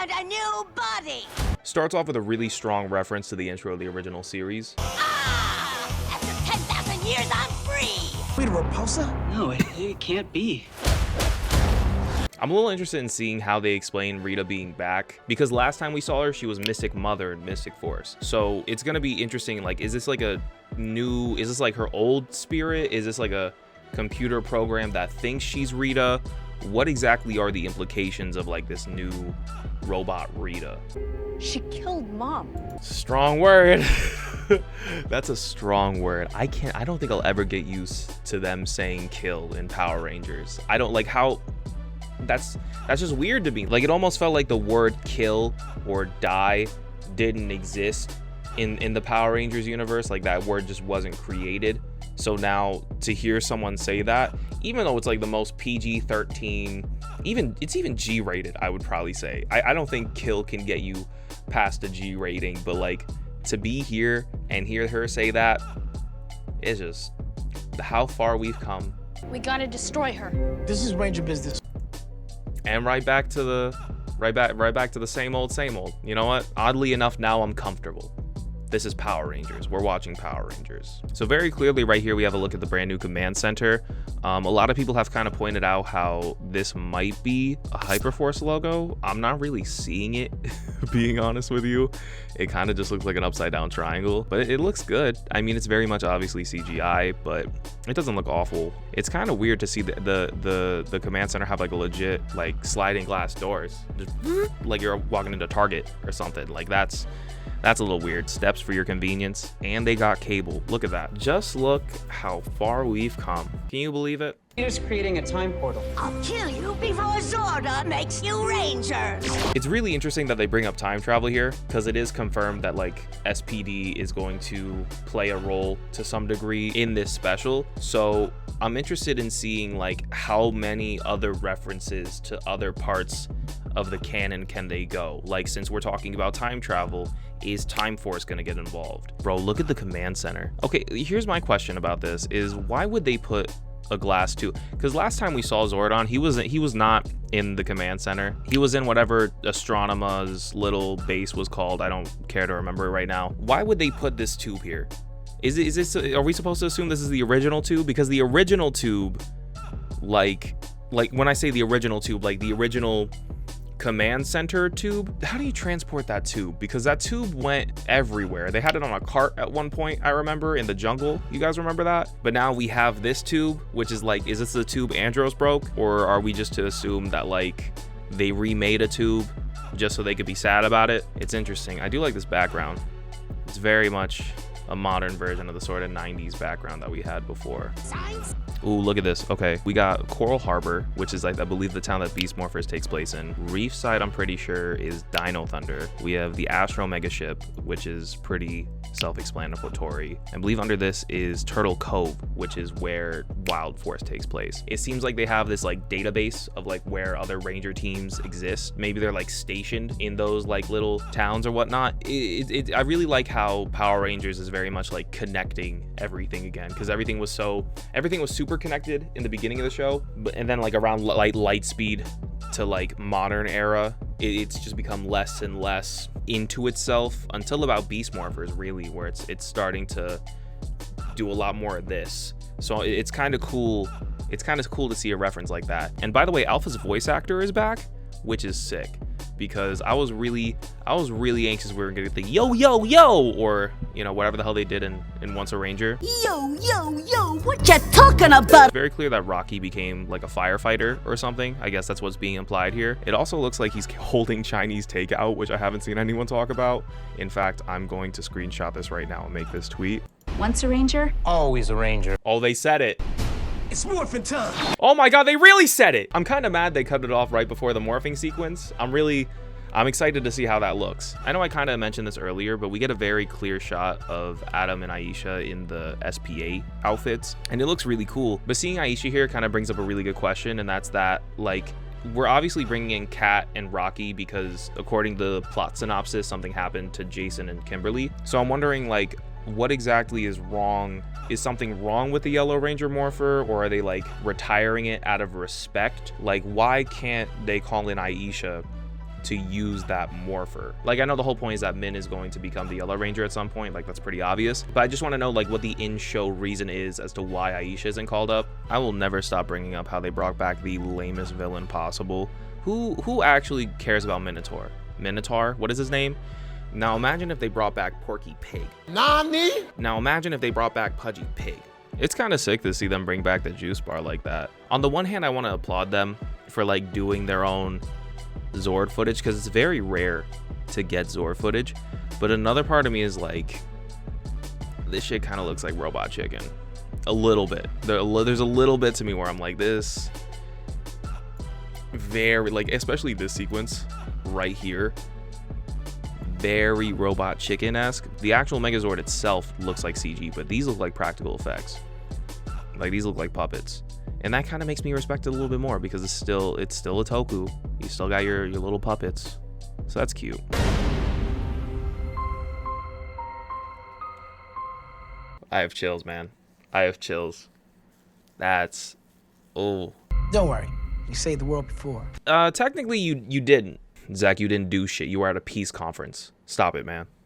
want a new body. Starts off with a really strong reference to the intro of the original series. After 10,000 years, I'm free. Wait, a repulsor? No, it can't be. I'm a little interested in seeing how they explain Rita being back, because last time we saw her, she was Mystic Mother in Mystic Force. So it's gonna be interesting, like, is this like a new, is this like her old spirit? Is this like a computer program that thinks she's Rita? What exactly are the implications of like this new robot Rita? She killed Mom. Strong word. That's a strong word. I don't think I'll ever get used to them saying kill in Power Rangers. I don't like how that's just weird to me. Like, it almost felt like the word kill or die didn't exist in the Power Rangers universe. Like, that word just wasn't created. So now to hear someone say that, even though it's like the most PG-13, it's even G-rated, I would probably say. I don't think kill can get you past a G rating, but like to be here and hear her say that is just how far we've come. We gotta destroy her. This is Ranger business. And right back to the same old. You know what? Oddly enough, now I'm comfortable. This is Power Rangers. We're watching Power Rangers. So very clearly right here, we have a look at the brand new command center. A lot of people have kind of pointed out how this might be a Hyperforce logo. I'm not really seeing it, being honest with you. It kind of just looks like an upside down triangle, but it looks good. I mean, it's very much obviously CGI, but it doesn't look awful. It's kind of weird to see the command center have like a legit like sliding glass doors, just like you're walking into Target or something. Like that's a little weird. Steps for your convenience, and they got cable. Look at that. Just look how far we've come. Can you believe it? Rita's creating a time portal. I'll kill you before Zorda makes you Rangers. It's really interesting that they bring up time travel here, because it is confirmed that like SPD is going to play a role to some degree in this special. So I'm interested in seeing like how many other references to other parts of the canon can they go. Like, since we're talking about time travel, is Time Force gonna get involved? Bro, look at the command center. Okay, here's my question about this is, why would they put a glass tube? Because last time we saw Zordon, he was not in the command center. He was in whatever Astronema's little base was called. I don't care to remember it right now. Why would they put this tube here? Is this, are we supposed to assume this is the original tube? Because the original tube, like when I say the original tube, like the original command center tube, how do you transport that tube? Because that tube went everywhere. They had it on a cart at one point, I remember, in the jungle. You guys remember that? But now we have this tube, which is like, is this the tube Andros broke? Or are we just to assume that like they remade a tube just so they could be sad about it? It's interesting. I do like this background. It's very much a modern version of the sort of 90s background that we had before. Ooh, look at this. Okay, we got Coral Harbor, which is like, I believe, the town that Beast Morphers takes place in. Reefside, I'm pretty sure, is Dino Thunder. We have the Astro Mega Ship, which is pretty self-explanatory. I believe under this is Turtle Cove, which is where Wild Force takes place. It seems like they have this like database of like where other Ranger teams exist. Maybe they're like stationed in those like little towns or whatnot. I really like how Power Rangers is very much like connecting everything again, because everything was super connected in the beginning of the show, and then like around light speed to like modern era, it's just become less and less into itself until about Beast Morphers, really, where it's starting to do a lot more of this. So it's kind of cool. It's kind of cool to see a reference like that. And by the way, Alpha's voice actor is back, which is sick, because I was really anxious we were gonna get the yo yo yo, or you know, whatever the hell they did in Once a Ranger. Yo, yo, yo, what you talking about? It's very clear that Rocky became like a firefighter or something. I guess that's what's being implied here. It also looks like he's holding Chinese takeout, which I haven't seen anyone talk about. In fact, I'm going to screenshot this right now and make this tweet. Once a Ranger, Always a Ranger. Oh, they said it. It's morphin' time. Oh my god, they really said it. I'm kind of mad they cut it off right before the morphing sequence. I'm excited to see how that looks. I know I kind of mentioned this earlier, but we get a very clear shot of Adam and Aisha in the SPA outfits, and it looks really cool. But seeing Aisha here kind of brings up a really good question, and that's that, like, we're obviously bringing in Kat and Rocky because according to the plot synopsis, something happened to Jason and Kimberly. So I'm wondering, like, what exactly is wrong? Is something wrong with the Yellow Ranger morpher, or are they like retiring it out of respect? Like, why can't they call in Aisha to use that morpher. Like, I know the whole point is that Min is going to become the Yellow Ranger at some point, like that's pretty obvious, but I just want to know like what the in-show reason is as to why Aisha isn't called up. I will never stop bringing up how they brought back the lamest villain possible. Who actually cares about Minotaur? Minotaur? What is his name? Now imagine if they brought back Porky Pig. Nani? Now imagine if they brought back Pudgy Pig. It's kind of sick to see them bring back the juice bar like that. On the one hand, I want to applaud them for like doing their own Zord footage, because it's very rare to get Zord footage, but another part of me is like, this shit kind of looks like Robot Chicken a little bit. There's a little bit to me where I'm like, this very, like, especially this sequence right here, very Robot Chicken-esque. The actual Megazord itself looks like CG, but these look like practical effects. Like, these look like puppets. And that kind of makes me respect it a little bit more, because it's still a Toku. You still got your little puppets. So that's cute. I have chills, man. I have chills. That's... oh. Don't worry. You saved the world before. Technically, you didn't. Zach, you didn't do shit. You were at a peace conference. Stop it, man.